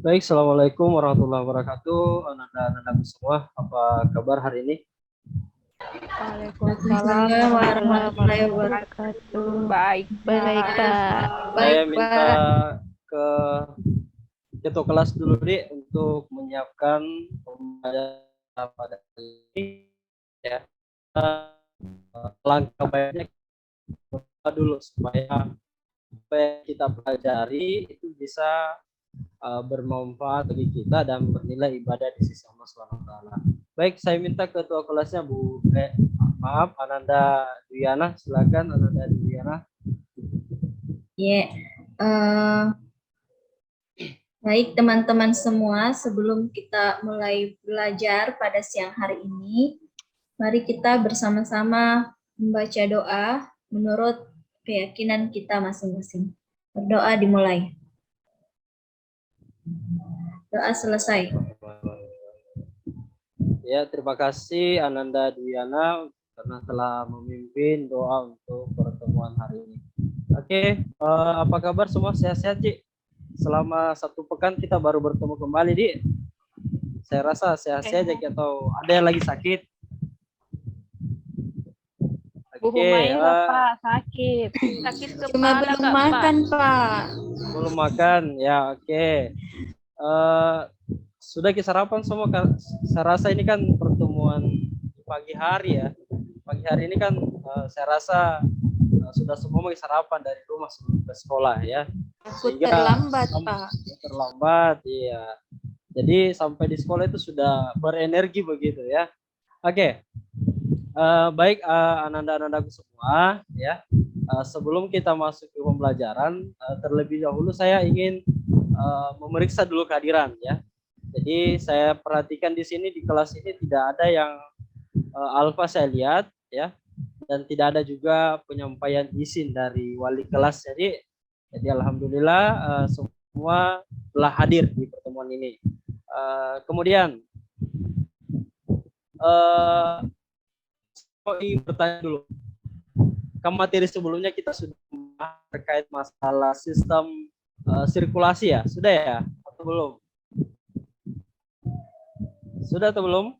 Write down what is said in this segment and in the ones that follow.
Baik, Assalamualaikum warahmatullahi wabarakatuh. Anak-anakku semua, apa kabar hari ini? Waalaikumsalam Waalaikumsalam warahmatullahi warahmatullahi wabarakatuh. wabarakatuh. Baik, Baik, Pak. Saya baik, minta Pak. ke ketua kelas dulu, Dik, untuk menyiapkan pembelajaran pada hari ini. Ya, langkah baiknya kita dulu supaya apa yang kita pelajari itu bisa bermanfaat bagi kita dan bernilai ibadah di sisi Allah SWT. Baik, saya minta ketua kelasnya maaf, Ananda Duyana, silakan Ananda Duyana. Ya, eh, baik teman-teman semua, sebelum kita mulai belajar pada siang hari ini, mari kita bersama-sama membaca doa menurut keyakinan kita masing-masing. Berdoa dimulai. Doa selesai. Ya, terima kasih Ananda Duyana karena telah memimpin doa untuk pertemuan hari ini. Oke, apa kabar semua? Sehat-sehat, Ci? Selama 1 pekan kita baru bertemu kembali, Di. Saya rasa sehat-sehat aja atau ada yang lagi sakit? Bu Oke, Humaira, Pak, sakit. Sakit Cuma kepala, belum Kak, Pak. makan, Pak. belum makan. Ya, oke. Sudah sarapan semua, Kak? Saya rasa ini kan pertemuan pagi hari ya. Pagi hari ini kan saya rasa sudah semua mau sarapan dari rumah sebelum ke sekolah ya. Aku Sehingga terlambat, Pak. terlambat, iya. Jadi sampai di sekolah itu sudah berenergi begitu ya. Oke, baik ananda-anandaku semua ya. Sebelum kita masuk ke pembelajaran, terlebih dahulu saya ingin memeriksa dulu kehadiran ya. Jadi saya perhatikan di sini di kelas ini tidak ada yang alfa saya lihat ya, dan tidak ada juga penyampaian izin dari wali kelas. Jadi alhamdulillah semua telah hadir di pertemuan ini. Kemudian ingin bertanya dulu. Kan materi sebelumnya kita sudah membahas terkait masalah sistem sirkulasi ya, sudah ya atau belum? Sudah atau belum?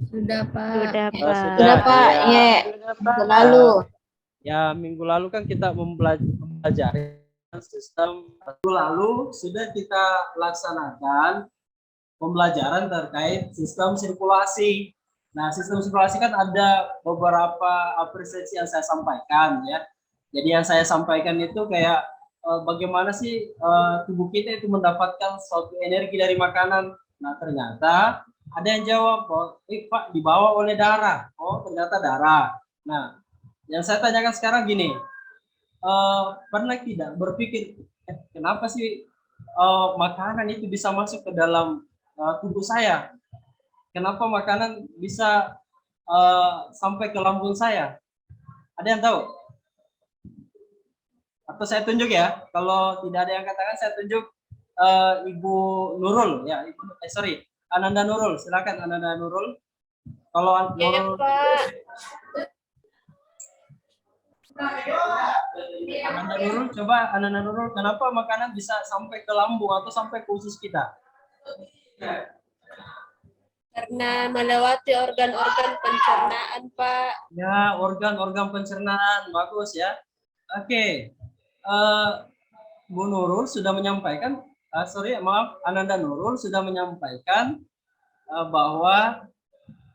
Sudah, Pak. Sudah, Pak. Sudah, Pak. Ya. Lalu. Ya, minggu lalu kan kita mempelajari sistem. Lalu sudah kita laksanakan pembelajaran terkait sistem sirkulasi. Nah, sistem sirkulasi kan ada beberapa apresiasi yang saya sampaikan ya. Jadi yang saya sampaikan itu kayak bagaimana sih tubuh kita itu mendapatkan suatu energi dari makanan. Nah, ternyata ada yang jawab, oh, Pak, dibawa oleh darah. Oh, ternyata darah. Nah, yang saya tanyakan sekarang gini, pernah tidak berpikir kenapa sih makanan itu bisa masuk ke dalam tubuh saya? Kenapa makanan bisa sampai ke lambung saya? Ada yang tahu? Atau saya tunjuk ya? Kalau tidak ada yang katakan, saya tunjuk Ibu Nurul ya, sorry, Ananda Nurul, silakan Ananda Nurul. Kalau Nurul, Pak. Ananda Nurul, coba Ananda Nurul, kenapa makanan bisa sampai ke lambung atau sampai ke usus kita? Karena melewati organ-organ pencernaan, Pak. Ya, organ-organ pencernaan, bagus ya. Oke, Bu Nurul sudah menyampaikan, Ananda Nurul sudah menyampaikan bahwa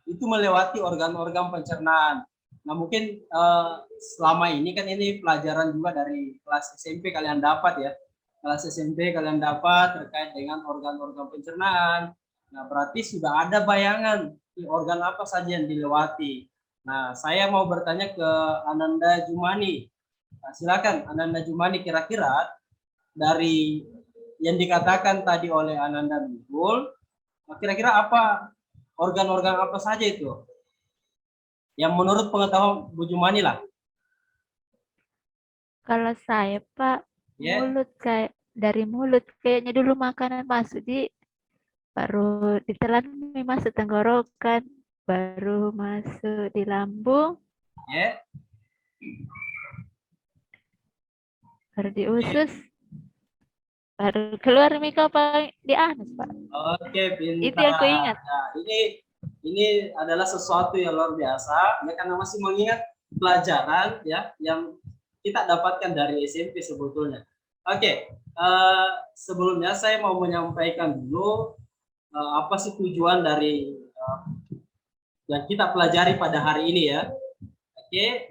itu melewati organ-organ pencernaan. Nah, mungkin selama ini kan ini pelajaran juga dari kelas SMP kalian dapat ya. Kelas SMP kalian dapat terkait dengan organ-organ pencernaan. Nah, berarti sudah ada bayangan organ apa saja yang dilewati. Nah, saya mau bertanya ke Ananda Jumani. Nah, silakan Ananda Jumani, kira-kira dari yang dikatakan tadi oleh Ananda Nurul, kira-kira apa organ-organ apa saja itu yang menurut pengetahuan Bu Jumani lah? Kalau saya, Pak, Ya. dari mulut kayaknya dulu makanan masuk baru ditelan masuk tenggorokan, baru masuk di lambung, Ya. baru di usus, baru keluar Mika apa di Anas, Pak. Oke, Itu yang ku pintar. ingat. Nah, ini adalah sesuatu yang luar biasa, ya karena masih mengingat pelajaran ya yang kita dapatkan dari SMP sebetulnya. Oke, sebelumnya saya mau menyampaikan dulu apa sih tujuan dari yang kita pelajari pada hari ini ya. Oke,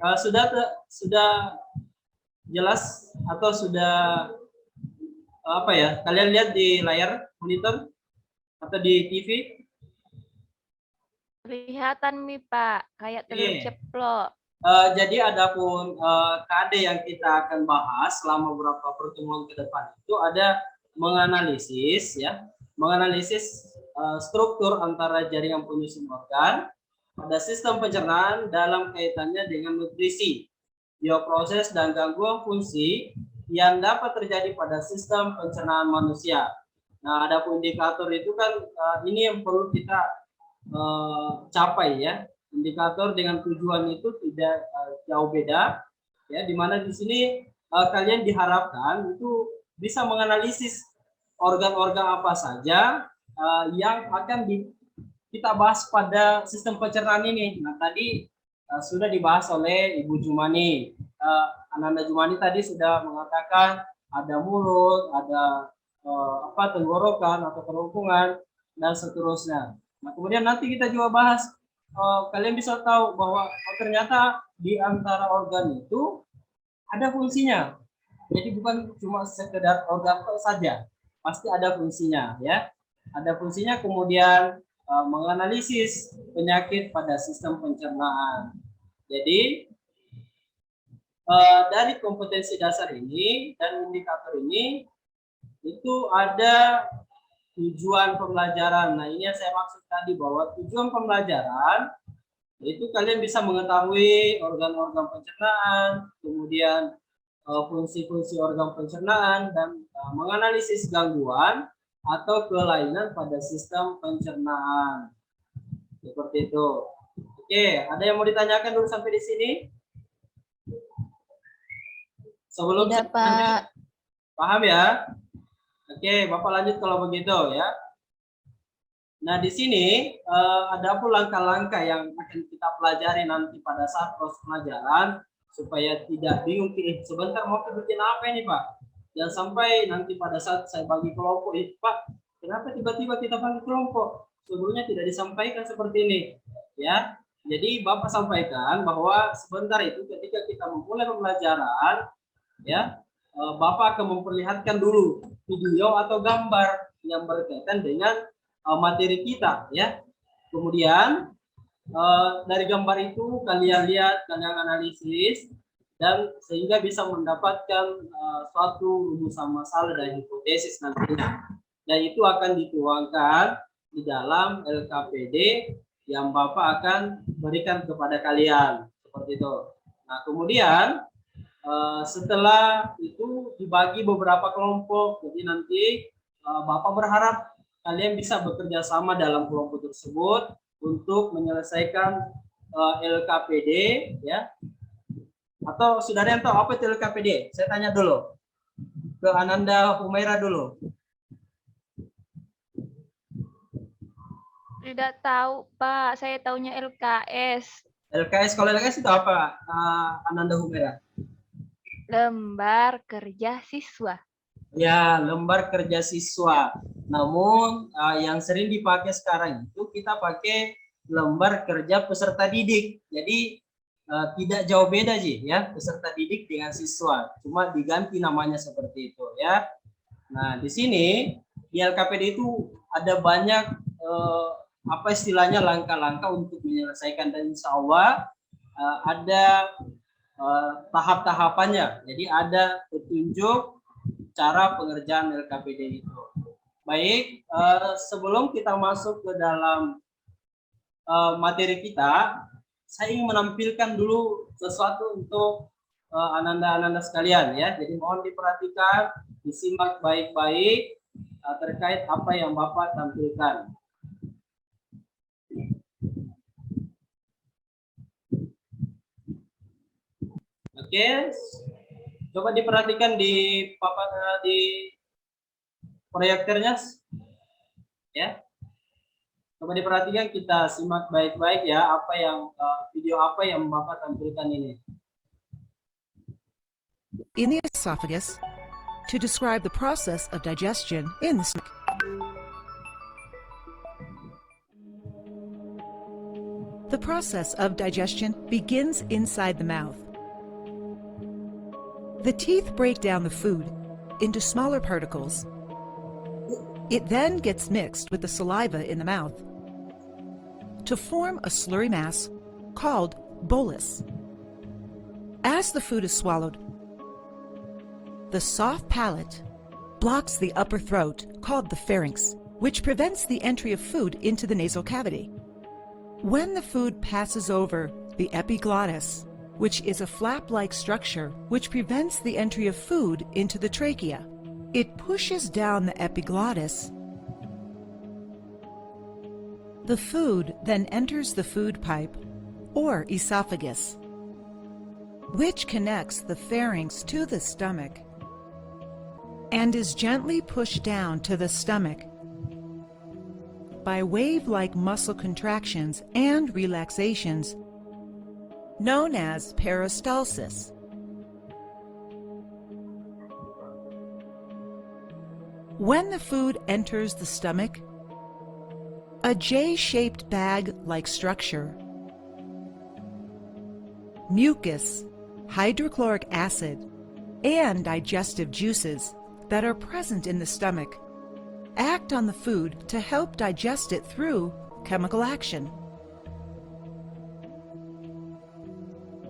sudah jelas atau sudah apa ya? Kalian lihat di layar monitor atau di TV? Kelihatan Mi Pak, kayak telur Oke. ceplok. Jadi adapun KD yang kita akan bahas selama beberapa pertemuan ke depan itu ada menganalisis ya, menganalisis struktur antara jaringan penyusun organ pada sistem pencernaan dalam kaitannya dengan nutrisi, bioproses dan gangguan fungsi yang dapat terjadi pada sistem pencernaan manusia. Nah, adapun indikator itu kan ini yang perlu kita capai ya. Indikator dengan tujuan itu tidak jauh beda ya, di mana di sini kalian diharapkan itu bisa menganalisis organ-organ apa saja yang akan kita bahas pada sistem pencernaan ini. Nah, tadi sudah dibahas oleh Ibu Jumani. Ananda Jumani tadi sudah mengatakan ada mulut, ada tenggorokan atau kerongkongan dan seterusnya. Nah, kemudian nanti kita juga bahas, kalian bisa tahu bahwa ternyata di antara organ itu ada fungsinya. Jadi bukan cuma sekedar organ saja, pasti ada fungsinya ya. Ada fungsinya, kemudian menganalisis penyakit pada sistem pencernaan. Jadi dari kompetensi dasar ini dan indikator ini itu ada tujuan pembelajaran. Nah, ini yang saya maksud tadi bahwa tujuan pembelajaran itu kalian bisa mengetahui organ-organ pencernaan, kemudian fungsi-fungsi organ pencernaan dan menganalisis gangguan atau kelainan pada sistem pencernaan. Seperti itu. Oke, ada yang mau ditanyakan dulu sampai di sini? Sebelum Tidak, Pak. paham ya? Oke, Bapak lanjut kalau begitu ya. Nah, di sini ada pun langkah-langkah yang akan kita pelajari nanti pada saat proses pelajaran supaya tidak bingung. Sebentar mau bikin apa ini, Pak? Jangan sampai nanti pada saat saya bagi kelompok, Pak, kenapa tiba-tiba kita bagi kelompok? Sebelumnya tidak disampaikan seperti ini, ya. Jadi Bapak sampaikan bahwa sebentar itu ketika kita memulai pembelajaran, ya, Bapak akan memperlihatkan dulu video atau gambar yang berkaitan dengan materi kita ya. Kemudian dari gambar itu kalian lihat, kalian analisis dan sehingga bisa mendapatkan suatu rumusan masalah dan hipotesis nantinya. Dan itu akan dituangkan di dalam LKPD yang Bapak akan berikan kepada kalian seperti itu. Nah, kemudian setelah itu dibagi beberapa kelompok, jadi nanti Bapak berharap kalian bisa bekerja sama dalam kelompok tersebut untuk menyelesaikan LKPD ya. Atau saudara yang tahu apa itu LKPD? Saya tanya dulu ke Ananda Humaira dulu. Tidak tahu, Pak. Saya taunya LKS. LKS, kalau LKS itu apa, Ananda Humaira? Lembar kerja siswa. Ya, lembar kerja siswa. Namun yang sering dipakai sekarang itu kita pakai lembar kerja peserta didik. Jadi tidak jauh beda sih ya, peserta didik dengan siswa. Cuma diganti namanya seperti itu ya. Nah, di sini di LKPD itu ada banyak apa istilahnya langkah-langkah untuk menyelesaikan, dan insya Allah ada tahap-tahapannya. Jadi ada petunjuk cara pengerjaan LKPD itu. Baik, sebelum kita masuk ke dalam materi kita, saya ingin menampilkan dulu sesuatu untuk Ananda-ananda sekalian ya. Jadi mohon diperhatikan, disimak baik-baik terkait apa yang Bapak tampilkan. Oke, coba diperhatikan di papan di proyektornya? Ya. Coba diperhatikan, kita simak baik-baik ya apa yang video apa yang Bapak tampilkan ini. In the esophagus, to describe the process of digestion in the stomach. The process of digestion begins inside the mouth. The teeth break down the food into smaller particles. It then gets mixed with the saliva in the mouth to form a slurry mass called bolus. As the food is swallowed, the soft palate blocks the upper throat called the pharynx, which prevents the entry of food into the nasal cavity. When the food passes over the epiglottis, which is a flap-like structure which prevents the entry of food into the trachea, it pushes down the epiglottis. The food then enters the food pipe, or esophagus, which connects the pharynx to the stomach and is gently pushed down to the stomach by wave-like muscle contractions and relaxations known as peristalsis. When the food enters the stomach, a J-shaped bag-like structure, mucus, hydrochloric acid, and digestive juices that are present in the stomach act on the food to help digest it through chemical action.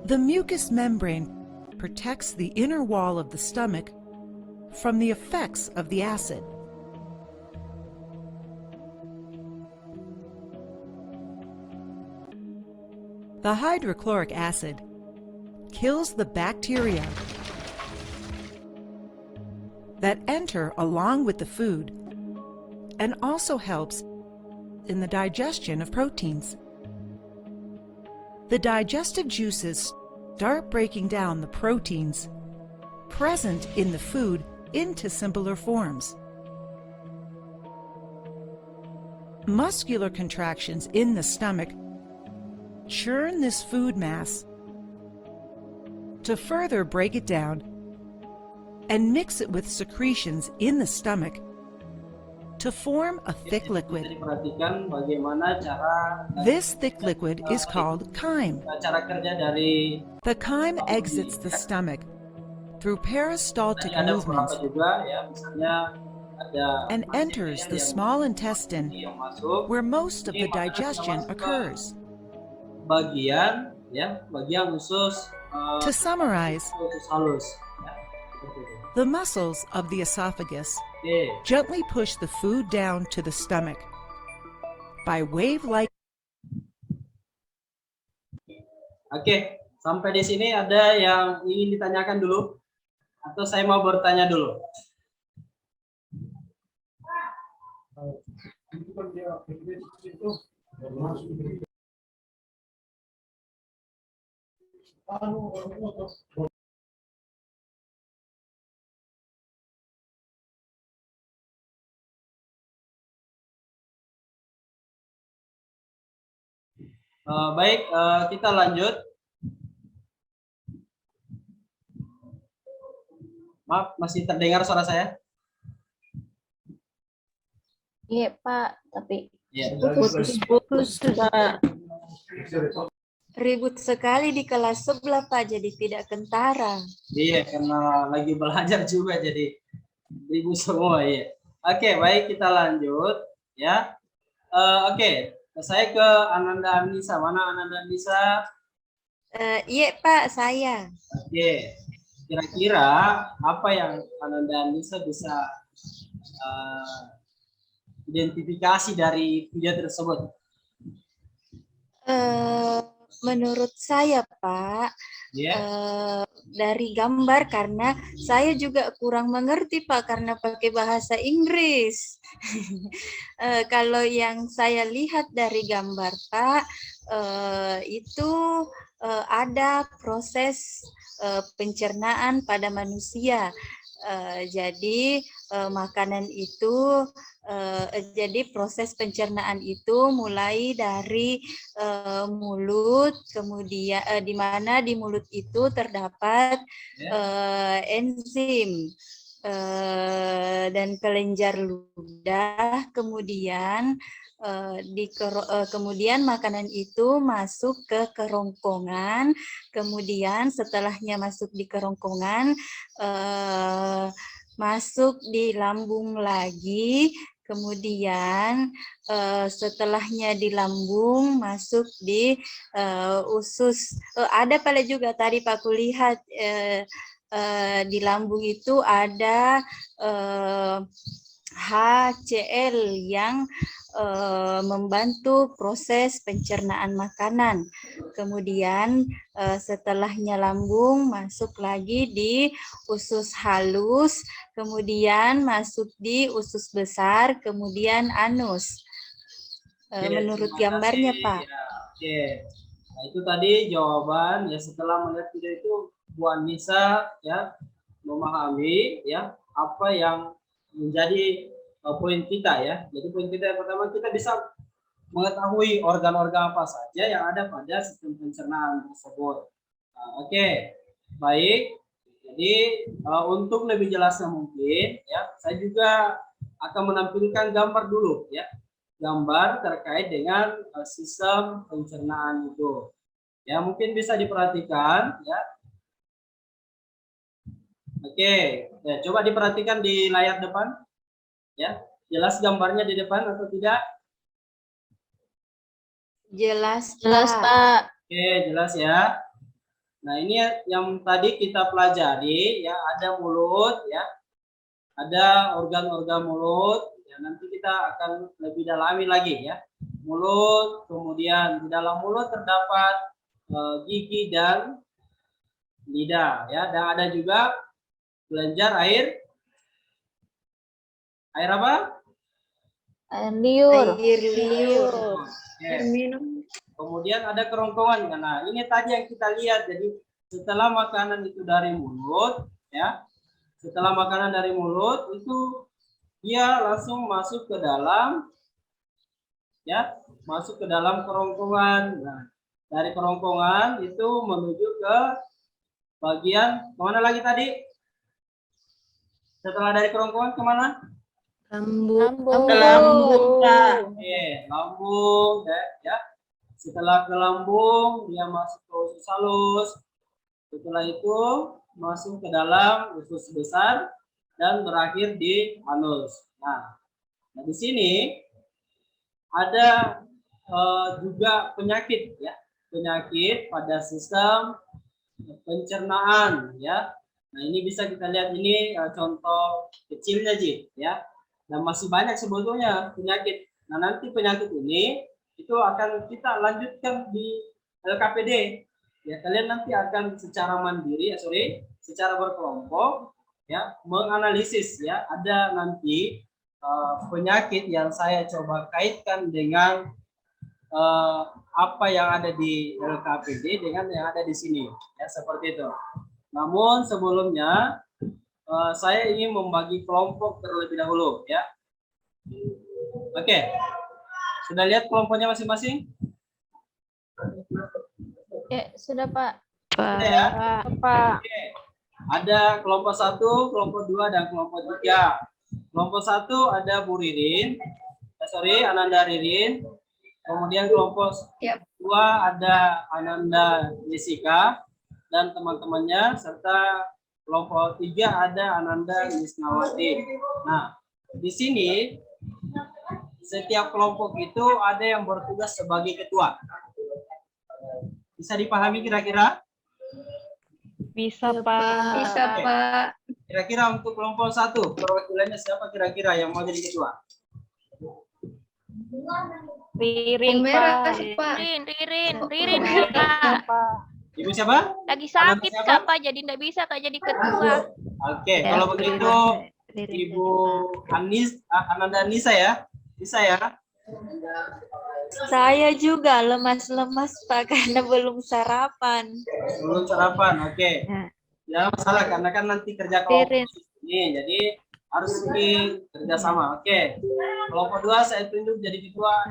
The mucous membrane protects the inner wall of the stomach from the effects of the acid. The hydrochloric acid kills the bacteria that enter along with the food and also helps in the digestion of proteins. The digestive juices start breaking down the proteins present in the food into simpler forms. Muscular contractions in the stomach churn this food mass to further break it down and mix it with secretions in the stomach to form a thick liquid. Diperhatikan bagaimana cara This thick liquid is called chyme. cara kerja dari The chyme exits the stomach through peristaltic ada movements beberapa juga ya, misalnya ada and enters the small intestine yang masuk where most of Ini the makanan digestion yang masuk ke occurs. bagian usus To summarize, usus halus ya, seperti itu. the muscles of the esophagus Oke. gently push the food down to the stomach by wave-like. Oke, sampai di sini ada yang ingin ditanyakan dulu atau saya mau bertanya dulu? Baik, kita lanjut. Maaf, masih terdengar suara saya? Iya, Pak, tapi Iya. putus, Pak. Ribut sekali di kelas sebelah, Pak, jadi tidak kentara. Iya, karena lagi belajar juga jadi ribut semua ya. Oke, baik, kita lanjut ya. Oke, saya ke Ananda Anissa. Mana Ananda Anissa? Iya, Pak, saya. Oke, kira-kira apa yang Ananda Anissa bisa identifikasi dari video tersebut? Menurut saya, Pak, Yeah. dari gambar, karena saya juga kurang mengerti, Pak, karena pakai bahasa Inggris. Kalau yang saya lihat dari gambar, Pak, itu ada proses pencernaan pada manusia. Jadi makanan itu jadi proses pencernaan itu mulai dari mulut, kemudian di mana di mulut itu terdapat enzim dan kelenjar ludah, kemudian kemudian makanan itu masuk ke kerongkongan, kemudian setelahnya masuk di kerongkongan, masuk di lambung lagi, kemudian setelahnya di lambung masuk di usus. Ada pala juga tadi Pak kulihat di lambung itu ada HCl yang membantu proses pencernaan makanan. Kemudian setelahnya lambung masuk lagi di usus halus, kemudian masuk di usus besar, kemudian anus. Menurut Terima gambarnya, kasih. Pak. Ya, oke. Nah, itu tadi jawaban ya setelah melihat video itu Bu Anissa ya memahami ya apa yang menjadi poin kita ya. Jadi poin kita yang pertama, kita bisa mengetahui organ-organ apa saja yang ada pada sistem pencernaan tersebut. Nah, oke, baik. Jadi untuk lebih jelasnya mungkin ya, saya juga akan menampilkan gambar dulu ya, gambar terkait dengan sistem pencernaan itu. Ya, mungkin bisa diperhatikan ya. Oke, ya, coba diperhatikan di layar depan. Ya, jelas gambarnya di depan atau tidak? Jelas, Pak. Oke, jelas ya. Nah, ini yang tadi kita pelajari ya, ada mulut ya. Ada organ-organ mulut ya, nanti kita akan lebih dalami lagi ya. Mulut, kemudian di dalam mulut terdapat gigi dan lidah ya, dan ada juga kelenjar air apa? Air liur. Air liur. Air minum. Kemudian ada kerongkongan. Nah, ini tadi yang kita lihat. Jadi setelah makanan itu dari mulut, ya, setelah makanan dari mulut itu dia langsung masuk ke dalam, ya, masuk ke dalam kerongkongan. Nah, dari kerongkongan itu menuju ke bagian kemana lagi tadi? Setelah dari kerongkongan kemana? Lambung. Oke, lambung ya. Setelah ke lambung dia masuk ke usus halus. Setelah itu masuk ke dalam usus besar dan berakhir di anus. Nah, di sini ada juga penyakit ya, penyakit pada sistem pencernaan ya. Nah, ini bisa kita lihat, ini contoh kecilnya Ji ya. Dan masih banyak sebetulnya penyakit. Nah, nanti penyakit ini itu akan kita lanjutkan di LKPD. Ya, kalian nanti akan secara mandiri, secara berkelompok ya, menganalisis ya. Ada nanti penyakit yang saya coba kaitkan dengan apa yang ada di LKPD dengan yang ada di sini ya, seperti itu. Namun sebelumnya saya ingin membagi kelompok terlebih dahulu ya. Oke. Sudah lihat kelompoknya masing-masing? Ya, sudah Pak. Sudah ya? Pak. Oke. Ada kelompok 1, kelompok 2 dan kelompok 3. Kelompok 1 ada Bu Ririn. Ananda Ririn. Kemudian kelompok 2 ada Ananda Jessica dan teman-temannya, serta kelompok 3 ada Ananda Nisnawati. Nah, di sini setiap kelompok itu ada yang bertugas sebagai ketua. Bisa dipahami kira-kira? Bisa, Pak. Bisa, Pak. Kira-kira untuk kelompok 1, perwakilannya siapa kira-kira yang mau jadi ketua? Ririn, merah, Pak. Pak. Ririn, Pak. Ibu siapa? Lagi sakit, Kak, Pak, jadi enggak bisa Kak jadi ketua. Oke, kalau begitu Ibu Ananda Nisa ya? Bisa ya? Saya juga lemas-lemas Pak karena belum sarapan. Belum sarapan, oke. Ya masalah karena kan nanti kerja kelompok Nih, jadi harus kerjasama. Oke. Kelompok 2 saya tunjuk jadi ketua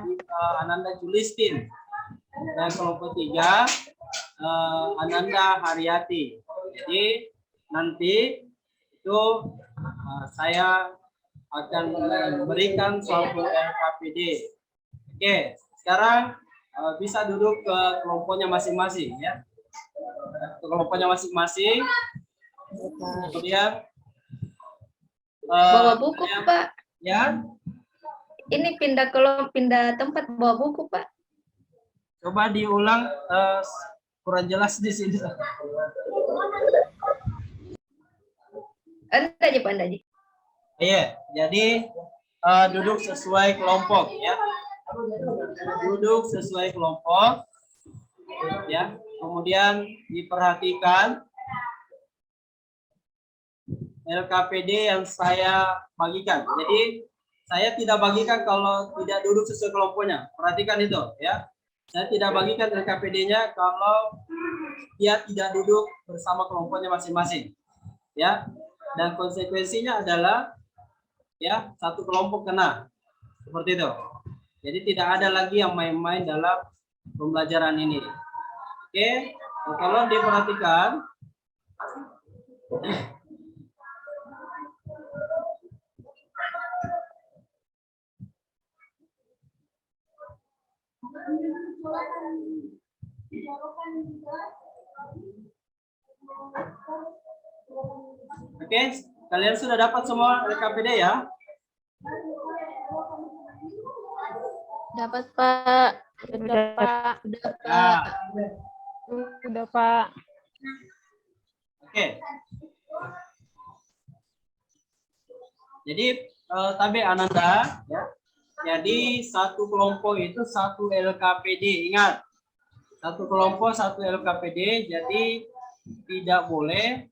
Ananda Julistin. Dan kelompok 3 Ananda Haryati. Jadi nanti itu saya akan memberikan suatu LKPD. Oke, sekarang bisa duduk ke kelompoknya masing-masing ya. Kelompoknya masing-masing. Kemudian Bawa buku, kemudian, Pak. ya, Ini pindah tempat bawa buku, Pak. coba diulang, kurang jelas di sini. Anda aja, Pak, Anda aja. Iya, jadi duduk sesuai kelompok ya. Duduk sesuai kelompok ya. Kemudian diperhatikan LKPD yang saya bagikan. Jadi saya tidak bagikan kalau tidak duduk sesuai kelompoknya. Perhatikan itu ya. Saya tidak bagikan LKPD-nya kalau dia tidak duduk bersama kelompoknya masing-masing. Ya. Dan konsekuensinya adalah ya satu kelompok kena. Seperti itu. Jadi tidak ada lagi yang main-main dalam pembelajaran ini. Oke, kalau diperhatikan oke, kalian sudah dapat semua LKPD ya? Dapat, Pak. Sudah, Pak. Udah, Ya. Pak. Sudah, Pak. Oke. Jadi Tabe Ananda ya. Jadi satu kelompok itu satu LKPD. Ingat, satu kelompok satu LKPD. Jadi tidak boleh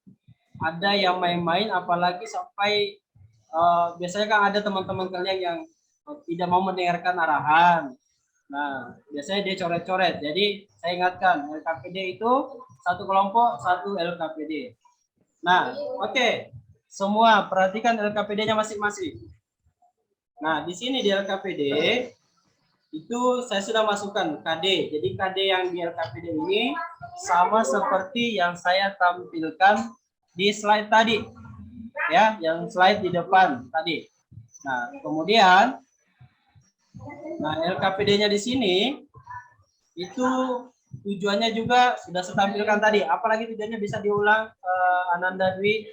ada yang main-main, apalagi sampai biasanya kan ada teman-teman kalian yang tidak mau mendengarkan arahan. Nah, biasanya dia coret-coret. Jadi saya ingatkan, LKPD itu satu kelompok satu LKPD. Nah, oke. Semua perhatikan LKPD-nya masing-masing. Nah, di sini di LKPD itu saya sudah masukkan KD. Jadi KD yang di LKPD ini sama seperti yang saya tampilkan di slide tadi. Ya, yang slide di depan tadi. Nah, kemudian LKPD-nya di sini itu tujuannya juga sudah saya tampilkan tadi. Apalagi tujuannya bisa diulang, Ananda Dwi.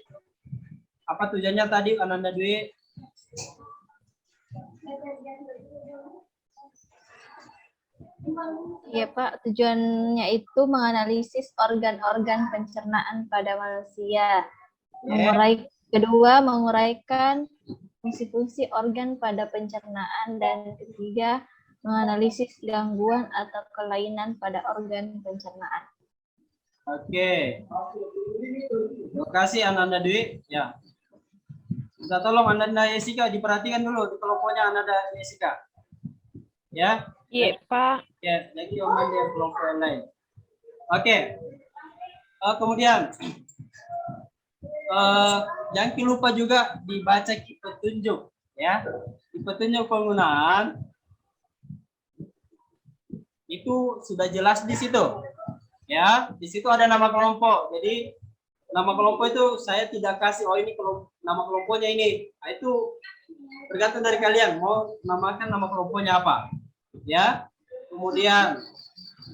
Apa tujuannya tadi, Ananda Dwi? Iya, Pak. Tujuannya itu menganalisis organ-organ pencernaan pada manusia. Kedua, menguraikan fungsi-fungsi organ pada pencernaan. Dan ketiga, menganalisis gangguan atau kelainan pada organ pencernaan. Oke. Terima kasih Ananda Dwi. Ya. Minta tolong Ananda Jessica diperhatikan dulu di kelompoknya Ananda Jessica. Ya. Iya, Pak. Ya, lagi omongan di kelompok yang lain. Oke. Kemudian jangan lupa juga dibaca petunjuk ya. Di petunjuk penggunaan itu sudah jelas di situ. Ya, di situ ada nama kelompok. Jadi nama kelompok itu saya tidak kasih ini nama kelompoknya ini. Nah, itu tergantung dari kalian mau namakan nama kelompoknya apa. Ya. Kemudian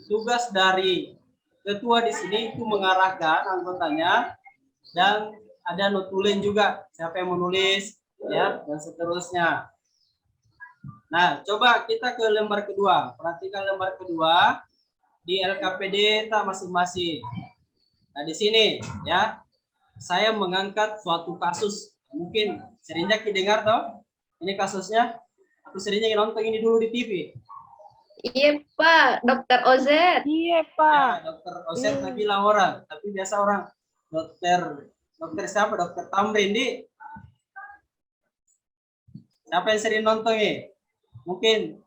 tugas dari ketua di sini itu mengarahkan anggotanya dan ada notulen juga siapa yang menulis ya dan seterusnya. Nah, coba kita ke lembar kedua. Perhatikan lembar kedua di LKPD kita masing-masing. Nah, di sini ya saya mengangkat suatu kasus. Mungkin seringnya didengar toh. Ini kasusnya. Aku seringnya nonton ini dulu di TV. Iya, Pak. Dokter Ozet. Iya, Pak. Ya, Dokter Ozet bilang orang, tapi biasa orang dokter siapa? Dokter Tamrin di. Siapa yang sering nonton ini? Mungkin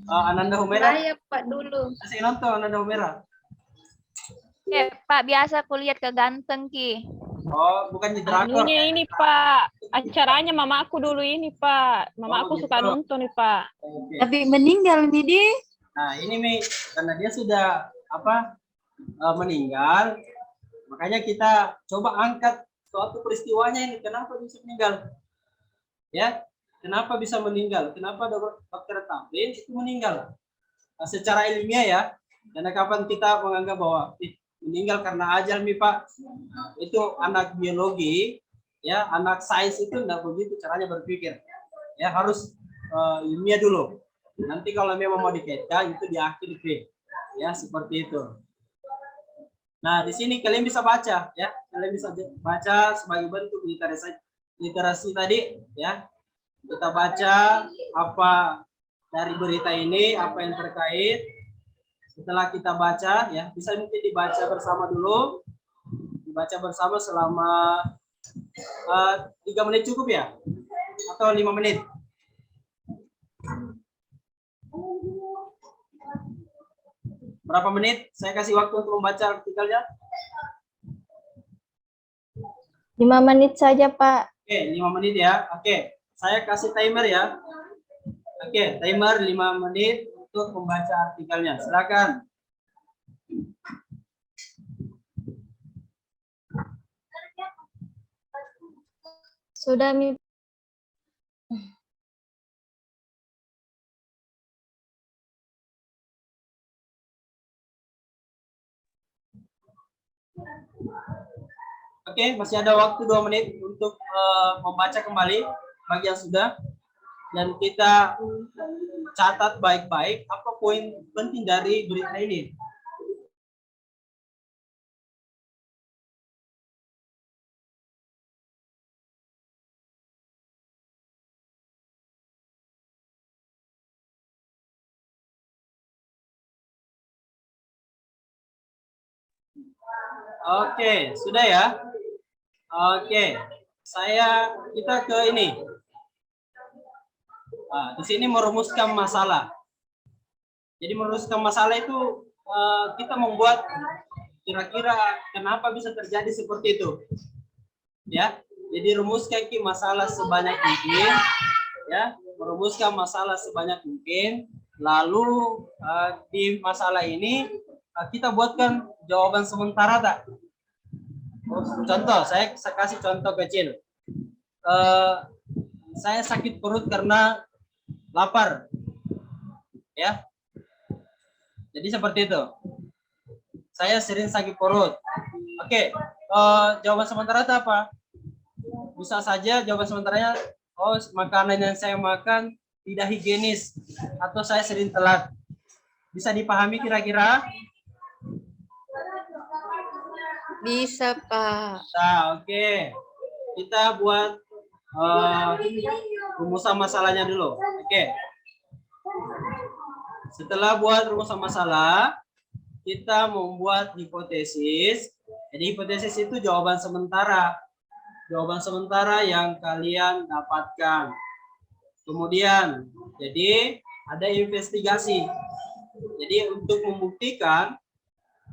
Ananda Humera. Saya, Pak, dulu. Masih nonton Ananda Humera. Pak, biasa aku lihat ke ganteng, Ki. Oh, bukan di drakor. Anunya ini Pak, acaranya mama aku dulu ini Pak. Mama Oh, aku suka gitu. nonton nih Pak. Oke. Tapi meninggal Midi. Nah, ini Mi, karena dia sudah meninggal, makanya kita coba angkat suatu peristiwanya ini. Kenapa bisa meninggal? Ya, kenapa bisa meninggal? Kenapa dokter Tablin itu meninggal? Nah, secara ilmiah ya, karena kapan kita menganggap bahwa meninggal karena ajal Mi Pak, itu anak biologi, ya anak sains itu tidak begitu caranya berpikir. Ya harus ilmiah dulu. Nanti kalau memang mau dikaitkan itu di akhir B. Ya, seperti itu. Nah, di sini kalian bisa baca ya. Kalian bisa baca sebagai bentuk literasi tadi ya. Kita baca apa dari berita ini, apa yang terkait. Setelah kita baca ya, bisa mungkin dibaca bersama dulu. Dibaca bersama selama 3 menit cukup ya? Atau 5 menit? Berapa menit? Saya kasih waktu untuk membaca artikelnya. 5 menit saja, Pak. Oke, 5 menit ya. Oke, saya kasih timer ya. Oke, timer 5 menit untuk membaca artikelnya. Silakan. Sudah, Mi. Oke, masih ada waktu 2 menit untuk membaca kembali bagi yang sudah. Dan kita catat baik-baik apa poin penting dari berita ini. Oke, sudah ya. Oke, kita ke ini. Nah, di sini merumuskan masalah. Jadi merumuskan masalah itu kita membuat kira-kira kenapa bisa terjadi seperti itu. Ya, jadi rumuskan masalah sebanyak mungkin. Ya, merumuskan masalah sebanyak mungkin. Lalu di masalah ini kita buatkan jawaban sementara tak? Contoh, saya kasih contoh kecil. Saya sakit perut karena lapar, ya. Jadi seperti itu. Saya sering sakit perut. Oke, jawaban sementara itu apa? Bisa saja jawaban sementaranya, makanan yang saya makan tidak higienis atau saya sering telat. Bisa dipahami kira-kira? Bisa, Pak. Nah, oke. Kita buat rumusan masalahnya dulu. Oke. Setelah buat rumusan masalah, kita membuat hipotesis. Jadi hipotesis itu jawaban sementara. Jawaban sementara yang kalian dapatkan. Kemudian, jadi ada investigasi. Jadi untuk membuktikan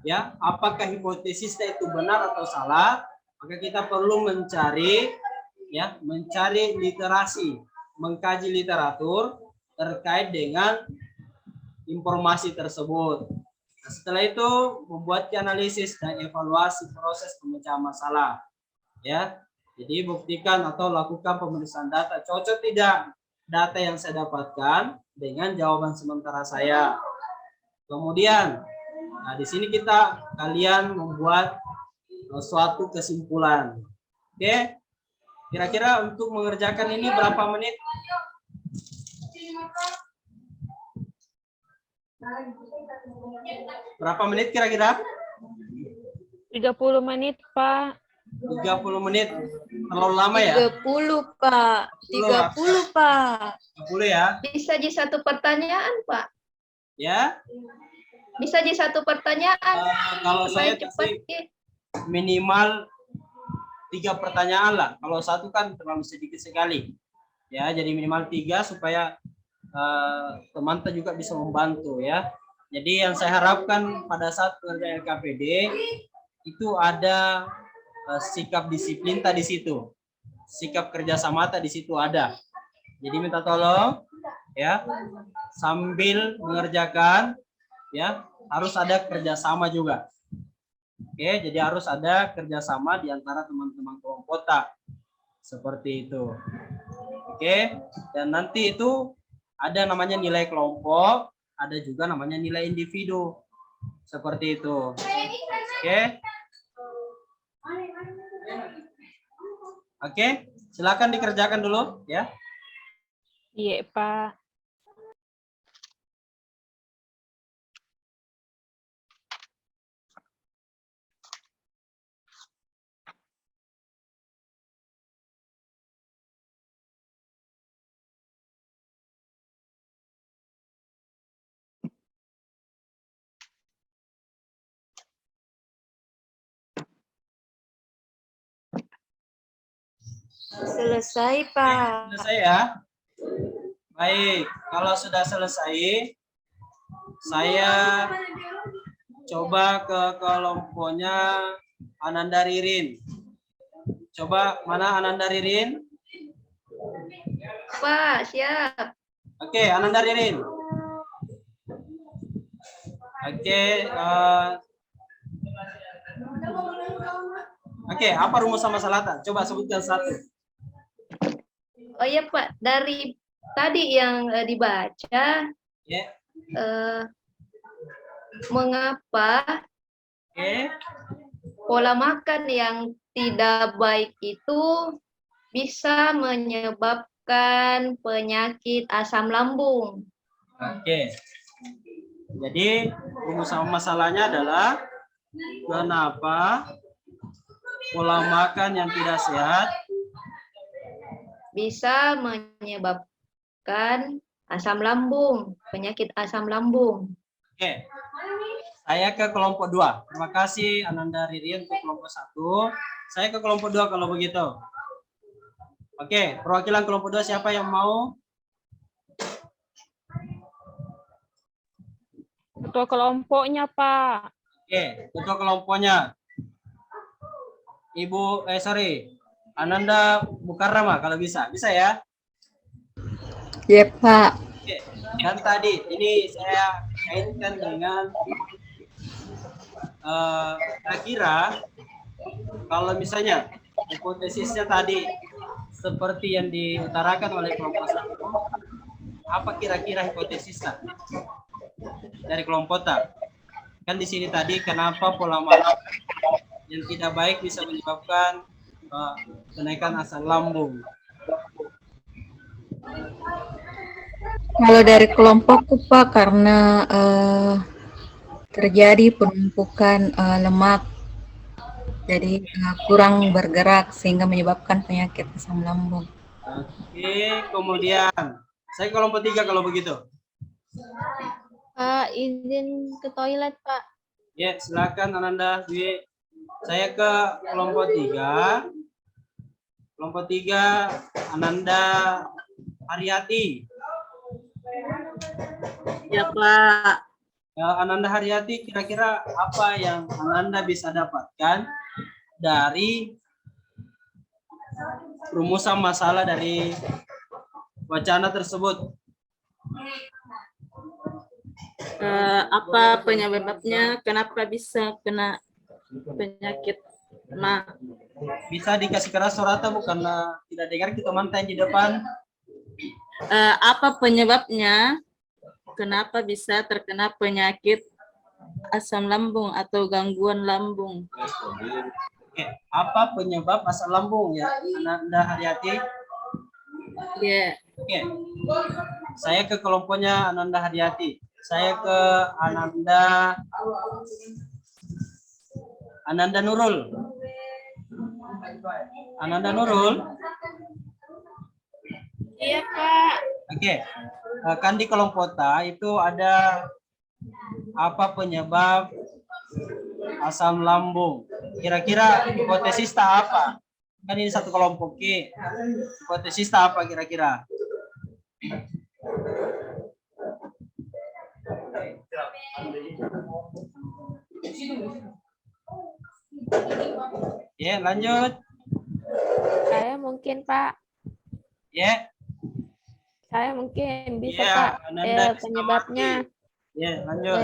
ya apakah hipotesis itu benar atau salah, maka kita perlu mencari literasi, mengkaji literatur terkait dengan informasi tersebut. Nah, setelah itu membuat analisis dan evaluasi proses pemecahan masalah. Ya, jadi buktikan atau lakukan pemeriksaan data, cocok tidak data yang saya dapatkan dengan jawaban sementara saya. Kemudian, nah di sini kalian membuat suatu kesimpulan. Oke, kira-kira untuk mengerjakan ini berapa menit? Berapa menit kira-kira? 30 menit, Pak. 30 menit. Terlalu lama ya? 30, Pak. 30, Pak. 30 ya? Bisa di satu pertanyaan, Pak. Ya? Bisa di satu pertanyaan. Kalau Supaya saya cepat. kasih minimal 3 pertanyaan lah. Kalau satu kan terlalu sedikit sekali. Ya, jadi minimal 3 supaya teman-teman juga bisa membantu ya. Jadi yang saya harapkan pada saat pengerjaan LKPD itu ada sikap disiplin tadi situ, sikap kerjasama tadi situ ada. Jadi minta tolong ya, sambil mengerjakan ya harus ada kerjasama juga. Oke, jadi harus ada kerjasama di antara teman-teman kelompok tak seperti itu. Oke, dan nanti itu ada namanya nilai kelompok, ada juga namanya nilai individu seperti itu. Oke. Oke, silakan dikerjakan dulu ya. Iya, Pak. Selesai, Pak. Selesai ya. Baik, kalau sudah selesai, saya coba ke kelompoknya Ananda Ririn. Coba mana Ananda Ririn? Pak, siap. Oke, Ananda Ririn. Oke, oke, apa rumus masalah? Coba sebutkan satu. Oh iya Pak, dari tadi yang dibaca, Ya. mengapa Oke. pola makan yang tidak baik itu bisa menyebabkan penyakit asam lambung. Oke. Jadi rumus masalahnya adalah kenapa pola makan yang tidak sehat Bisa menyebabkan asam lambung, penyakit asam lambung. Oke. Saya ke kelompok 2. Terima kasih Ananda Ririn untuk kelompok 1. Saya ke kelompok 2 kalau begitu. Oke, perwakilan kelompok 2 siapa yang mau? Ketua kelompoknya, Pak. Oke, ketua kelompoknya. Ananda Mukarrama kalau bisa. Bisa ya? Ya, Pak. Oke. Dan tadi ini saya kaitkan dengan kira-kira kalau misalnya hipotesisnya tadi seperti yang diutarakan oleh kelompok 1, apa kira-kira hipotesisnya dari kelompok tak? Kan di sini tadi kenapa pola makan yang tidak baik bisa menyebabkan kenaikan asam lambung. Kalau dari kelompokku, Pak, karena terjadi penumpukan lemak, jadi kurang bergerak sehingga menyebabkan penyakit asam lambung. Oke, kemudian saya kelompok 3 kalau begitu. Pak, izin ke toilet, Pak. Ya, silakan Ananda. Saya ke kelompok 3. Kelompok 3 Ananda Haryati. Ya, Pak. Ananda Haryati, kira-kira apa yang Ananda bisa dapatkan dari rumusan masalah dari wacana tersebut? Apa penyebabnya, kenapa bisa kena penyakit ma? Bisa dikasih keras suara atau bukan tidak dengar kita mantai di depan? Apa penyebabnya, kenapa bisa terkena penyakit asam lambung atau gangguan lambung? Oke. Apa penyebab asam lambung ya, Ananda Haryati? Ya. Oke. Saya ke kelompoknya Ananda Haryati. Saya ke Ananda Nurul. Ananda Nurul. Iya, Pak. Oke. Kan di kelompok Ta itu ada apa penyebab asam lambung? Kira-kira hipotesis Ta apa? Kan ini satu kelompok Ki. Hipotesis Ta apa kira-kira? Ya, lanjut. Saya mungkin, Pak. Ya, Saya mungkin bisa, ya, Pak. Ananda bisa Penyebabnya, mengerti. Ya, lanjut.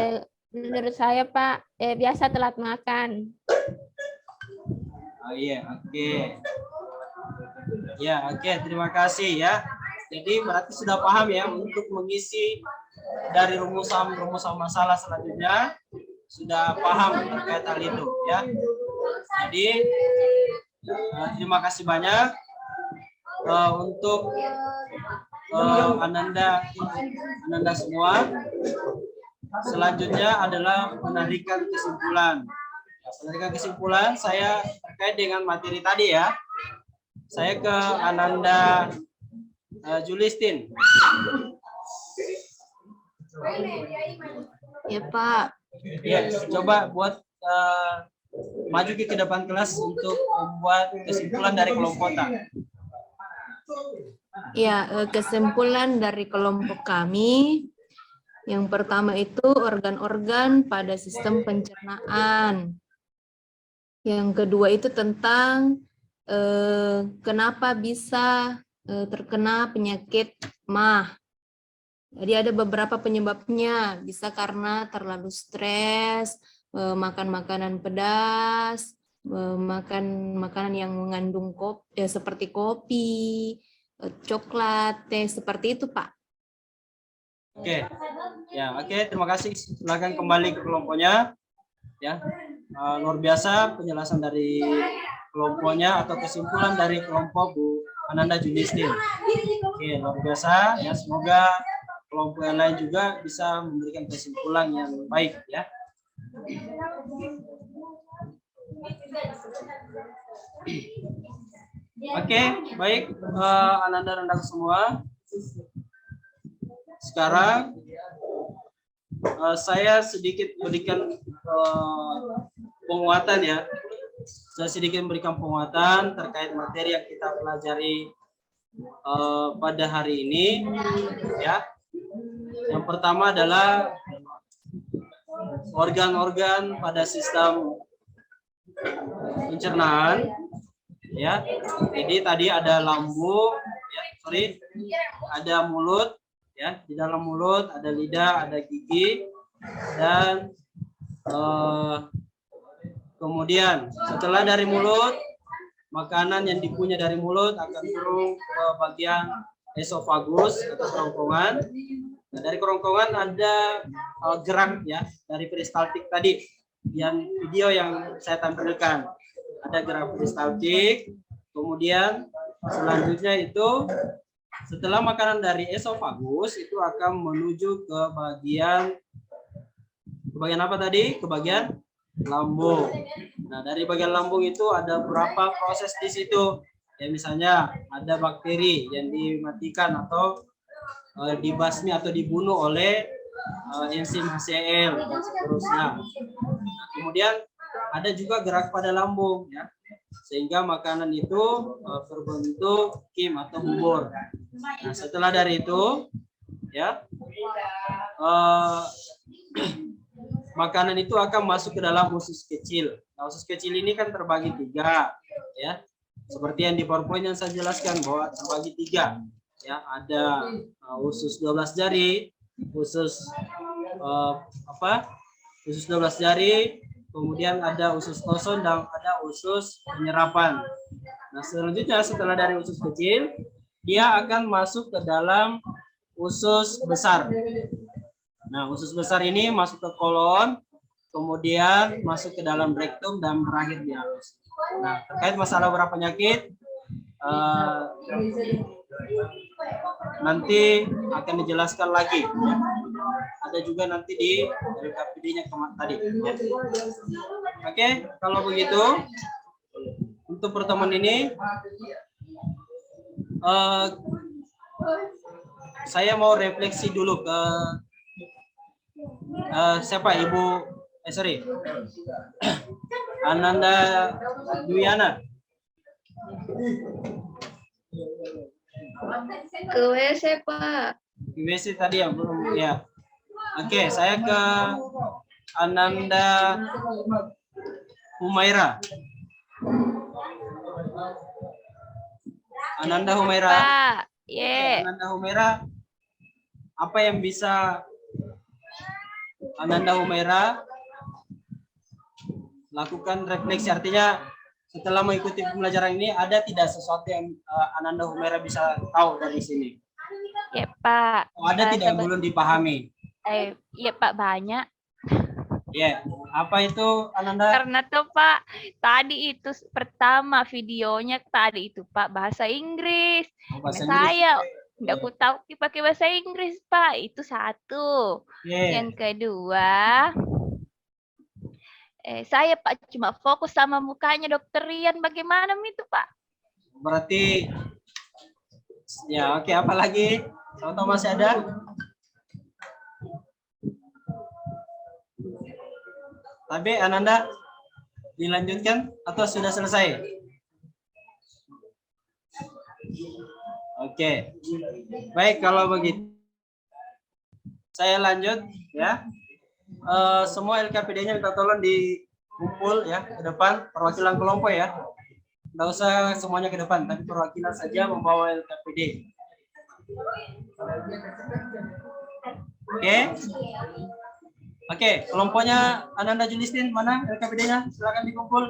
menurut saya, Pak, biasa telat makan. Oh iya, oke. Ya, oke, terima kasih ya. Jadi berarti sudah paham ya untuk mengisi dari rumusan masalah selanjutnya, sudah paham terkait hal itu ya. Jadi terima kasih banyak untuk Ananda semua. Selanjutnya adalah menarikan kesimpulan. Menarikan kesimpulan saya terkait dengan materi tadi ya. Saya ke Ananda Julistin. Ya Pak. Ya, coba buat maju ke depan kelas untuk membuat kesimpulan dari kelompok kita. Ya, kesimpulan dari kelompok kami, yang pertama itu organ-organ pada sistem pencernaan. Yang kedua itu tentang kenapa bisa terkena penyakit MAH. Jadi ada beberapa penyebabnya, bisa karena terlalu stres, makan makanan pedas, makan makanan yang mengandung kopi, seperti kopi, coklat, teh, seperti itu, Pak. Oke, ya, oke, terima kasih. Silakan kembali ke kelompoknya. Ya, luar biasa penjelasan dari kelompoknya atau kesimpulan dari kelompok Bu Ananda Julistin. Oke, luar biasa. Ya, semoga kelompok yang lain juga bisa memberikan kesimpulan yang baik ya. Oke, baik Ananda semua. Sekarang saya sedikit memberikan penguatan ya. Saya sedikit memberikan penguatan terkait materi yang kita pelajari pada hari ini ya. Yang pertama adalah organ-organ pada sistem pencernaan ya. Jadi tadi ada lambung ya, ada mulut ya, di dalam mulut ada lidah, ada gigi, dan kemudian setelah dari mulut, makanan yang dipunya dari mulut akan turun ke bagian esofagus atau kerongkongan. Nah, dari kerongkongan ada gerak ya dari peristaltik tadi, yang video yang saya tampilkan. Ada gerak peristaltik, kemudian selanjutnya itu setelah makanan dari esofagus itu akan menuju ke bagian apa tadi? Ke bagian lambung. Nah, dari bagian lambung itu ada beberapa proses di situ. Ya, misalnya ada bakteri yang dimatikan atau dibasmi atau dibunuh oleh enzim HCl dan seterusnya. Nah, kemudian ada juga gerak pada lambung ya, sehingga makanan itu berbentuk kim atau bubur. Nah, setelah dari itu ya makanan itu akan masuk ke dalam usus kecil. Nah, usus kecil ini kan terbagi 3 ya, seperti yang di PowerPoint yang saya jelaskan bahwa terbagi 3 ya, ada usus 12 jari, usus usus 12 jari, kemudian ada usus toson dan ada usus penyerapan. Nah, selanjutnya setelah dari usus kecil, dia akan masuk ke dalam usus besar. Nah, usus besar ini masuk ke kolon, kemudian masuk ke dalam rektum dan berakhir di anus. Nah, terkait masalah beberapa penyakit, nanti akan dijelaskan lagi. Ya. Ada juga nanti di LKPD-nya tadi. Ya. Oke, kalau begitu untuk pertemuan ini saya mau refleksi dulu ke siapa Ibu Ananda Dwiana. Ke WC, Pak. WC tadi ya, belum ya. Oke, saya ke Ananda Humaira. Ananda Humaira. Pak. Oke, Ye. Ananda Humaira, apa yang bisa Ananda Humaira lakukan refleksi? Artinya setelah mengikuti pembelajaran ini ada tidak sesuatu yang Ananda Humaira bisa tahu dari sini? Ya Pak. Oh, ada tidak yang belum dipahami? Iya Pak, banyak. Ya, apa itu Ananda? Karena tuh Pak, tadi itu pertama videonya tadi itu Pak bahasa Inggris. Oh, bahasa Nah, Inggris. saya nggak aku tahu dipakai bahasa Inggris Pak. Itu satu. Ya. Yang kedua, saya Pak cuma fokus sama mukanya Dokter Rian. Bagaimana itu Pak? Berarti ya oke, apa lagi? Tahu masih ada? Tapi Ananda dilanjutkan atau sudah selesai? Oke. Baik, kalau begitu saya lanjut ya. Semua LKPD-nya minta tolong dikumpul ya ke depan, perwakilan kelompok ya. Nggak usah semuanya ke depan, tapi perwakilan saja membawa LKPD. Oke. Oke, kelompoknya Ananda Julistin, mana LKPD-nya? Silakan dikumpul.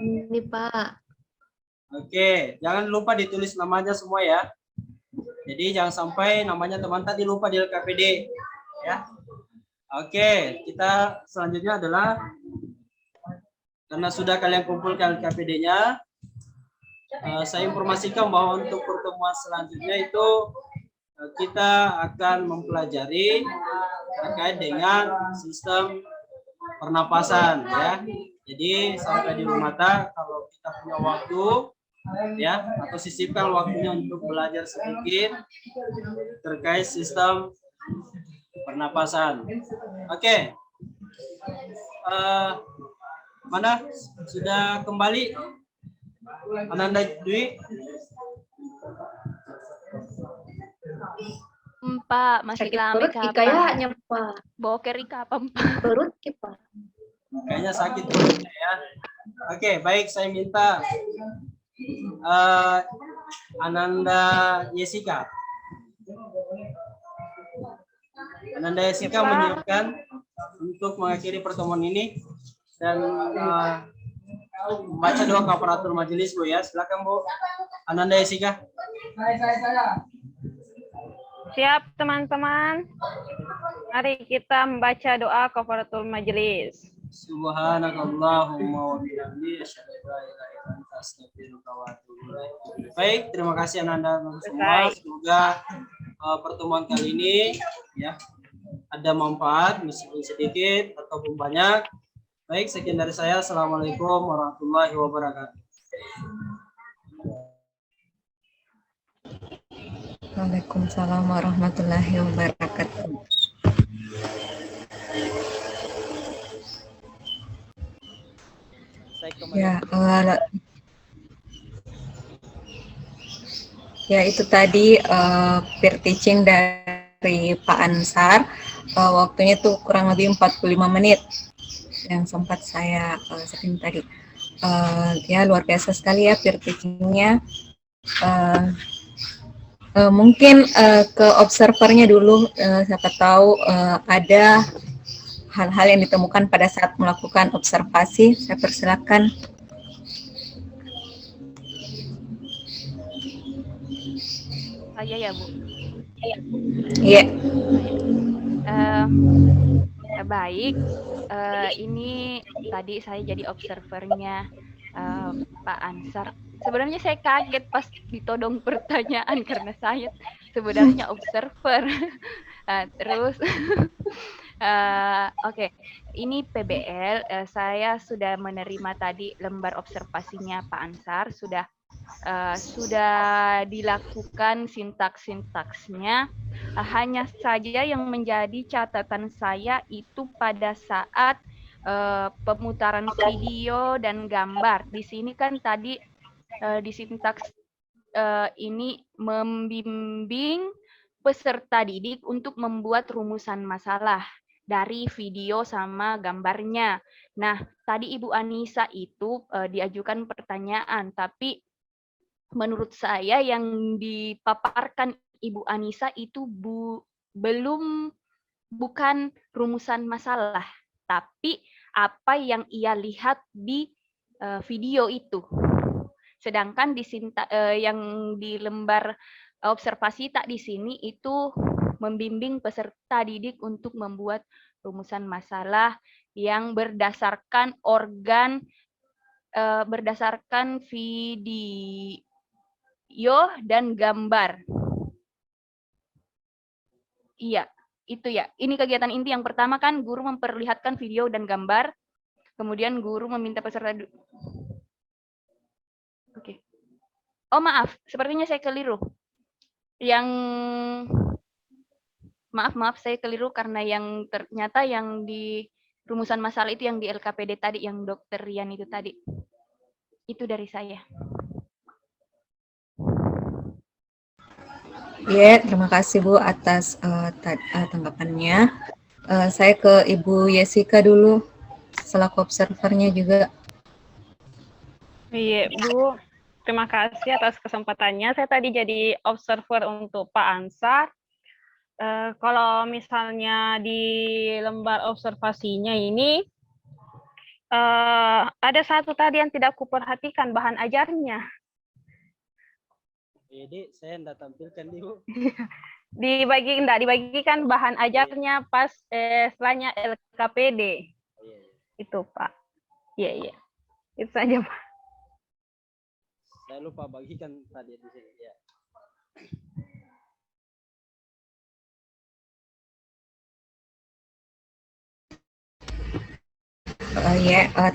Ini Pak. Oke, jangan lupa ditulis namanya semua ya. Jadi jangan sampai namanya teman tadi lupa di LKPD ya. Oke, kita selanjutnya adalah karena sudah kalian kumpulkan LKPD-nya, saya informasikan bahwa untuk pertemuan selanjutnya itu kita akan mempelajari terkait dengan sistem pernapasan ya. Jadi sampai di rumah kalau kita punya waktu ya, atau sisipkan waktunya untuk belajar sedikit terkait sistem pernapasan. Oke. Mana sudah kembali Ananda Dwi? Pak, masih Sakit lama perut kayaknya Pak. Boker kapan Pak? Perut Pak. Kayaknya sakit perutnya ya. Oke, baik, saya minta Ananda Jessica. Ananda Jessica menyiapkan untuk mengakhiri pertemuan ini dan membaca doa kafaratul majelis Bu ya. Silakan Bu. Ananda Jessica. Siap teman-teman. Mari kita membaca doa kafaratul majelis. Subhanakallahumma wa bihamdika asyhadu an la ilaha illa anta astaghfiruka wa atubu ilaik. Baik, terima kasih Ananda semua. Semoga pertemuan kali ini ya ada manfaat meskipun sedikit ataupun banyak. Baik, sekian dari saya. Assalamualaikum warahmatullahi wabarakatuh. Waalaikumsalam warahmatullahi wabarakatuh. Ya, ya itu tadi peer teaching dari Pak Ansar. Waktunya tuh kurang lebih 45 menit yang sempat saya stream tadi. Ya luar biasa sekali ya peer teachingnya. Mungkin ke observernya dulu, siapa tahu ada hal-hal yang ditemukan pada saat melakukan observasi. Saya persilakan. Saya ya Bu. Iya. Baik, ini tadi saya jadi observernya Pak Ansar. Sebenarnya saya kaget pas ditodong pertanyaan karena saya sebenarnya observer. Terus, oke, ini PBL. Saya sudah menerima tadi lembar observasinya Pak Ansar. Sudah dilakukan sintaks-sintaksnya. Hanya saja yang menjadi catatan saya itu pada saat pemutaran video dan gambar. Di sini kan tadi di sintaks ini membimbing peserta didik untuk membuat rumusan masalah. dari video sama gambarnya. Nah, tadi Ibu Anissa itu diajukan pertanyaan, tapi menurut saya yang dipaparkan Ibu Anissa itu bukan rumusan masalah, tapi apa yang ia lihat di video itu. Sedangkan yang di lembar observasi tak di sini itu membimbing peserta didik untuk membuat rumusan masalah yang berdasarkan berdasarkan video dan gambar. Iya, itu ya. Ini kegiatan inti yang pertama kan guru memperlihatkan video dan gambar, kemudian guru meminta peserta. Oke. Oh maaf, sepertinya saya keliru. Maaf saya keliru karena yang ternyata yang di rumusan masalah itu yang di LKPD tadi, yang Dokter Rian itu tadi. Itu dari saya. Ya, terima kasih Bu atas tanggapannya. Saya ke Ibu Yesika dulu, selaku observernya juga. Iya, Bu. Terima kasih atas kesempatannya. Saya tadi jadi observer untuk Pak Ansar. Kalau misalnya di lembar observasinya ini, ada satu tadi yang tidak kuperhatikan, bahan ajarnya. Jadi saya tidak tampilkan Ibu. Dibagikan bahan ajarnya pas setelahnya LKPD. Itu Pak. Iya. Itu saja Pak. Saya lupa bagikan tadi di sini ya.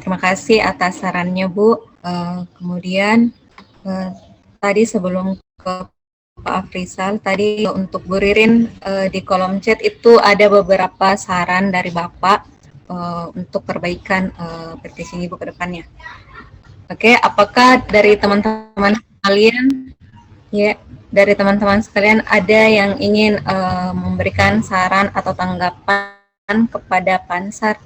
Terima kasih atas sarannya Bu. Kemudian tadi sebelum ke Pak Afrizal, tadi untuk Bu Ririn di kolom chat itu ada beberapa saran dari Bapak untuk perbaikan petisi Ibu ke depannya. Oke, apakah dari teman-teman sekalian, dari teman-teman sekalian ada yang ingin memberikan saran atau tanggapan kepada Pak Ansar?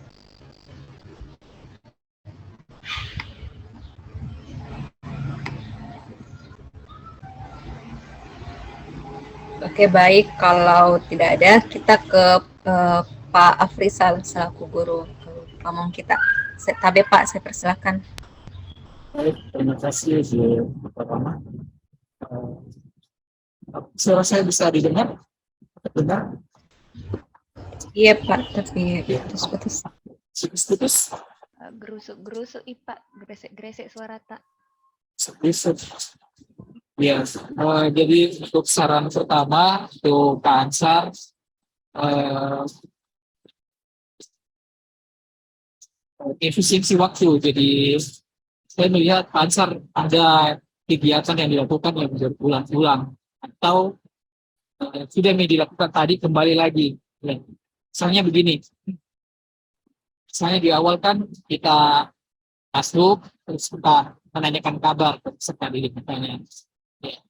Oke, baik. Kalau tidak ada, kita ke Pak Afrizal selaku guru pamong kita. Pak, saya persilakan. Baik, terima kasih Bapak Rama. Suara saya bisa didengar? Benar? Iya Pak, tapi putus-putus. Putus-putus? Gerusuk-gerusuk Pak, gresek-gresek suara tak. Putus. Ya, jadi untuk saran pertama untuk Pak Ansar, efisiensi waktu. Jadi saya melihat Pak Ansar ada kegiatan yang dilakukan yang berulang-ulang atau sudah dilakukan tadi kembali lagi. Misalnya begini, misalnya di awal kan kita masuk terus kita menanyakan kabar peserta didik misalnya. Ya.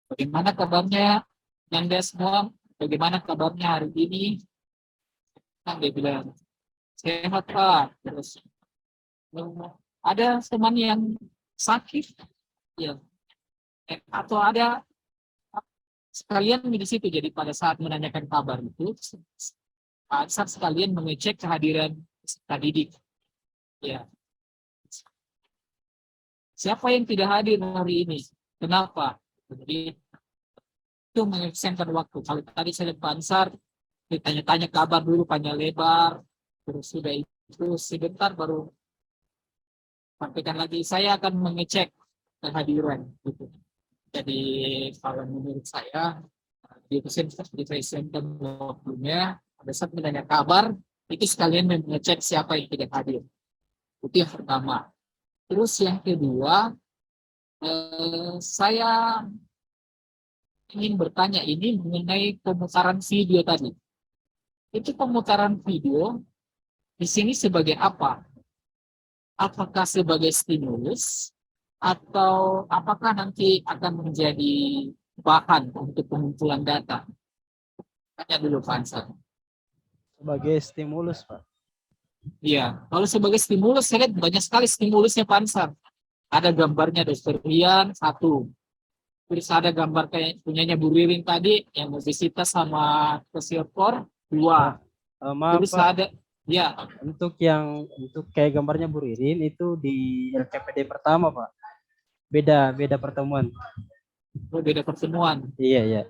Bagaimana kabarnya Anda semua? Bagaimana kabarnya hari ini? Kan dia bilang sehat Pak. Terus ada teman yang sakit, ya, atau ada sekalian di situ. Jadi pada saat menanyakan kabar itu, Pak Ansar sekalian mengecek kehadiran peserta didik. Ya. Siapa yang tidak hadir hari ini? Kenapa? Jadi itu mengefisienkan waktu. Kalau tadi saya lihat Pak Ansar, ditanya-tanya kabar dulu panjang lebar, terus sudah itu sebentar baru sampaikan lagi. Saya akan mengecek kehadiran. Gitu. Jadi kalau menurut saya di presentasi waktunya pada saat menanya kabar itu sekalian mengecek siapa yang tidak hadir. Itu yang pertama. Terus yang kedua, saya ingin bertanya ini mengenai pemutaran video tadi. Itu pemutaran video di sini sebagai apa? Apakah sebagai stimulus atau apakah nanti akan menjadi bahan untuk pengumpulan data? Tanya dulu Pak Ansar. Sebagai stimulus, Pak. Iya, kalau sebagai stimulus saya lihat banyak sekali stimulusnya Pak Ansar. Ada gambarnya Dokter Rian satu, terus ada gambar kayak punyanya Bu Ririn tadi yang obesitas sama kesiopor dua, Maaf, terus Pak. ada ya Untuk kayak gambarnya Bu Ririn itu di LKPD pertama, Pak. Beda pertemuan. beda pertemuan. Iya, iya.